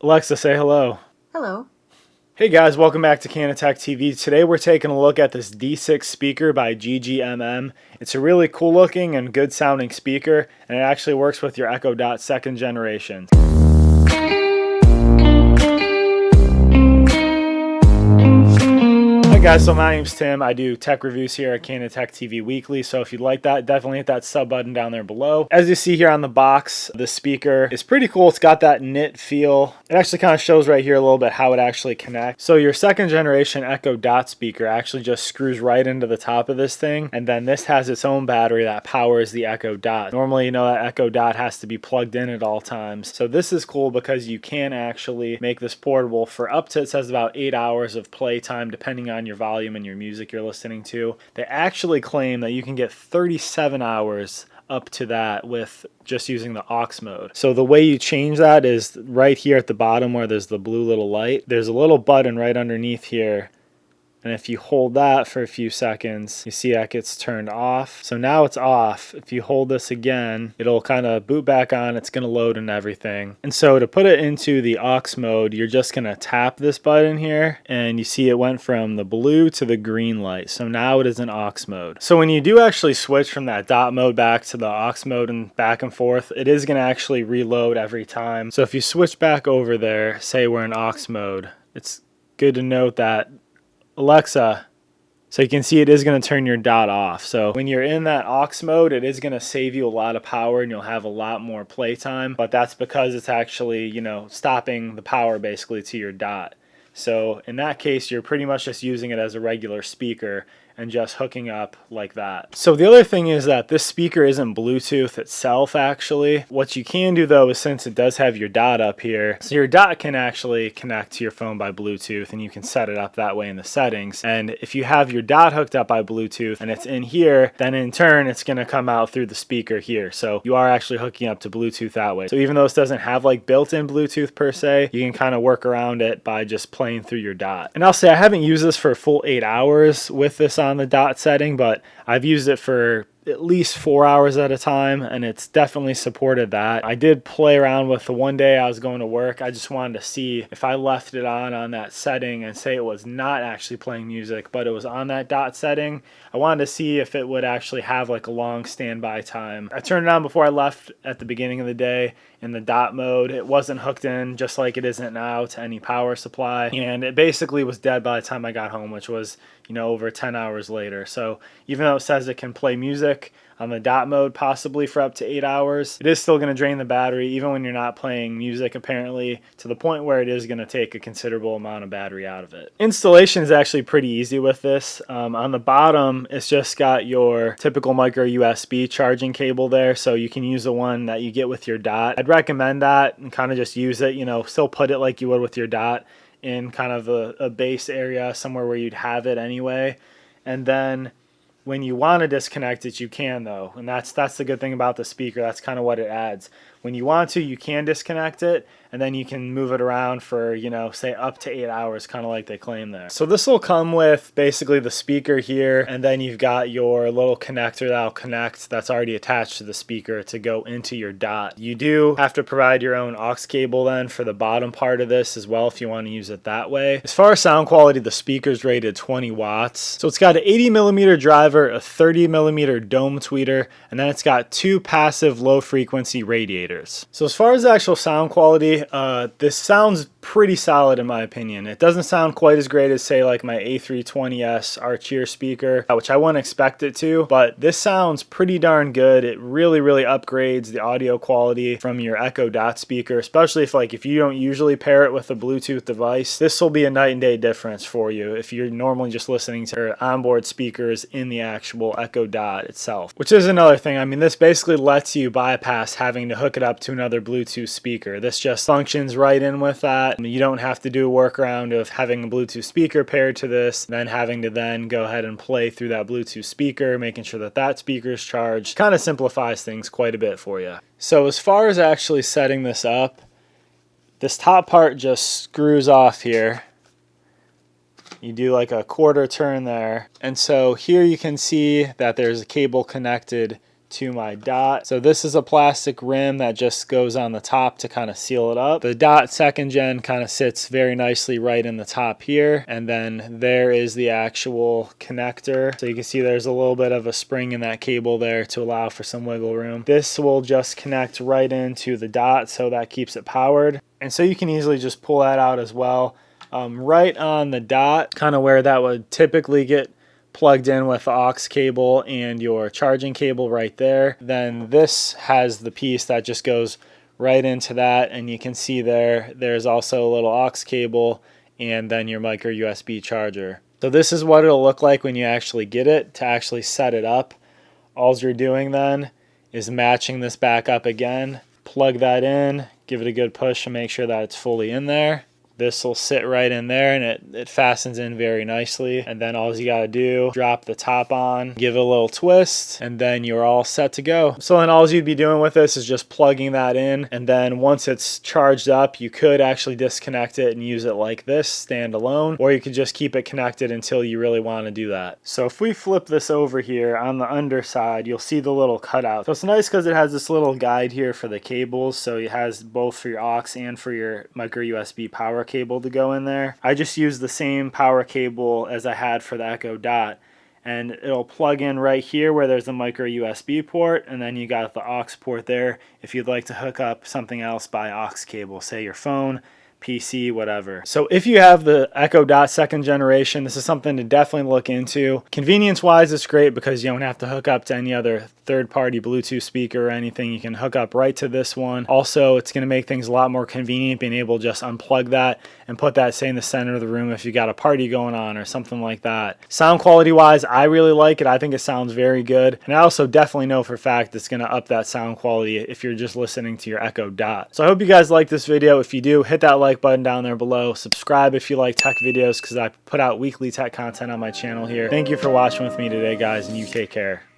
Alexa, say hello. Hello. Hey guys, welcome back to Canatech TV. Today we're taking a look at this D6 speaker by GGMM. It's a really cool looking and good sounding speaker, and it actually works with your Echo Dot second generation. Hi guys, so my name's Tim. I do tech reviews here at Canatech TV Weekly, so if you'd like that, definitely hit that sub button down there below. As you see here on the box, the speaker is pretty cool. It's got that knit feel. It actually kind of shows right here a little bit how it actually connects. So your second generation Echo Dot speaker actually just screws right into the top of this thing, and then this has its own battery that powers the Echo Dot. Normally, you know, that Echo Dot has to be plugged in at all times. So this is cool because you can actually make this portable for up to, it says, about 8 hours of playtime, depending on your volume and your music you're listening to. They actually claim that you can get 37 hours up to that with just using the aux mode. So the way you change that is right here at the bottom where there's the blue little light. There's a little button right underneath here. And if you hold that for a few seconds, you see that gets turned off. So now it's off. If you hold this again, it'll kind of boot back on. It's going to load and everything. And so to put it into the aux mode, you're just going to tap this button here. And you see it went from the blue to the green light. So now it is in aux mode. So when you do actually switch from that dot mode back to the aux mode and back and forth, it is going to actually reload every time. So if you switch back over there, say we're in aux mode, it's good to note that Alexa, so you can see it is going to turn your dot off. So when you're in that aux mode, it is going to save you a lot of power and you'll have a lot more playtime, but that's because it's actually, you know, stopping the power basically to your dot. So in that case, you're pretty much just using it as a regular speaker and just hooking up like that. So the other thing is that this speaker isn't Bluetooth itself actually. What you can do though is, since it does have your dot up here, so your dot can actually connect to your phone by Bluetooth and you can set it up that way in the settings. And if you have your dot hooked up by Bluetooth and it's in here, then in turn it's gonna come out through the speaker here. So you are actually hooking up to Bluetooth that way. So even though this doesn't have like built-in Bluetooth per se, you can kind of work around it by just playing through your dot. And I'll say I haven't used this for a full 8 hours with this on the dot setting, but I've used it for at least 4 hours at a time, and it's definitely supported that. I did play around with the one day I was going to work. I just wanted to see if I left it on that setting and say it was not actually playing music, but it was on that dot setting. I wanted to see if it would actually have like a long standby time. I turned it on before I left at the beginning of the day in the dot mode. It wasn't hooked in, just like it isn't now, to any power supply, and it basically was dead by the time I got home, which was, you know, over 10 hours later. So even though it says it can play music on the dot mode possibly for up to 8 hours, it is still going to drain the battery even when you're not playing music, apparently, to the point where it is going to take a considerable amount of battery out of it. Installation is actually pretty easy with this. On the bottom, it's just got your typical micro USB charging cable there, so you can use the one that you get with your dot. I'd recommend that and kind of just use it, you know, still put it like you would with your dot in kind of a base area somewhere where you'd have it anyway. And then when you want to disconnect it, you can though, and that's the good thing about the speaker. That's kind of what it adds. When you want to, you can disconnect it, and then you can move it around for, you know, say up to 8 hours, kind of like they claim there. So this will come with basically the speaker here, and then you've got your little connector that'll connect, that's already attached to the speaker to go into your dot. You do have to provide your own aux cable then for the bottom part of this as well if you want to use it that way. As far as sound quality, the speaker's rated 20 watts. So it's got an 80mm driver, a 30mm dome tweeter, and then it's got 2 passive low frequency radiators. So as far as the actual sound quality, this sounds pretty solid in my opinion. It doesn't sound quite as great as, say, like my A320S Archier speaker, which I wouldn't expect it to, but this sounds pretty darn good. It really upgrades the audio quality from your Echo Dot speaker, especially if you don't usually pair it with a Bluetooth device. This will be a night and day difference for you if you're normally just listening to onboard speakers in the actual Echo Dot itself, which is another thing. I mean, this basically lets you bypass having to hook it up to another Bluetooth speaker. This just functions right in with that. You don't have to do a workaround of having a Bluetooth speaker paired to this, then having to then go ahead and play through that Bluetooth speaker, making sure that that speaker is charged. Kind of simplifies things quite a bit for you. So as far as actually setting this up, this top part just screws off here. You do like a quarter turn there. And so here you can see that there's a cable connected to my Dot. So this is a plastic rim that just goes on the top to kind of seal it up. The Dot 2nd gen kind of sits very nicely right in the top here, and then there is the actual connector. So you can see there's a little bit of a spring in that cable there to allow for some wiggle room. This will just connect right into the Dot, so that keeps it powered. And so you can easily just pull that out as well. Right on the Dot, kind of where that would typically get plugged in with the aux cable and your charging cable right there. Then this has the piece that just goes right into that, and you can see there's also a little aux cable and then your micro USB charger. So this is what it'll look like when you actually get it. To actually set it up, all you're doing then is matching this back up again, plug that in, give it a good push and make sure that it's fully in there. This will sit right in there, and it fastens in very nicely. And then all you got to do, drop the top on, give it a little twist, and then you're all set to go. So then all you'd be doing with this is just plugging that in. And then once it's charged up, you could actually disconnect it and use it like this, standalone, or you could just keep it connected until you really want to do that. So if we flip this over here on the underside, you'll see the little cutout. So it's nice because it has this little guide here for the cables. So it has both for your aux and for your micro USB power cable to go in there. I just use the same power cable as I had for the Echo Dot, and it'll plug in right here where there's a micro USB port, and then you got the aux port there if you'd like to hook up something else by aux cable, say your phone, PC, whatever. So if you have the Echo Dot 2nd generation, this is something to definitely look into. Convenience wise, it's great because you don't have to hook up to any other third-party Bluetooth speaker or anything. You can hook up right to this one. Also, it's going to make things a lot more convenient being able to just unplug that and put that, say, in the center of the room if you got a party going on or something like that. Sound quality wise, I really like it. I think it sounds very good, and I also definitely know for a fact it's going to up that sound quality if you're just listening to your Echo Dot. So I hope you guys like this video. If you do, hit that like button down there below. Subscribe if you like tech videos, because I put out weekly tech content on my channel here. Thank you for watching with me today, guys, and you take care.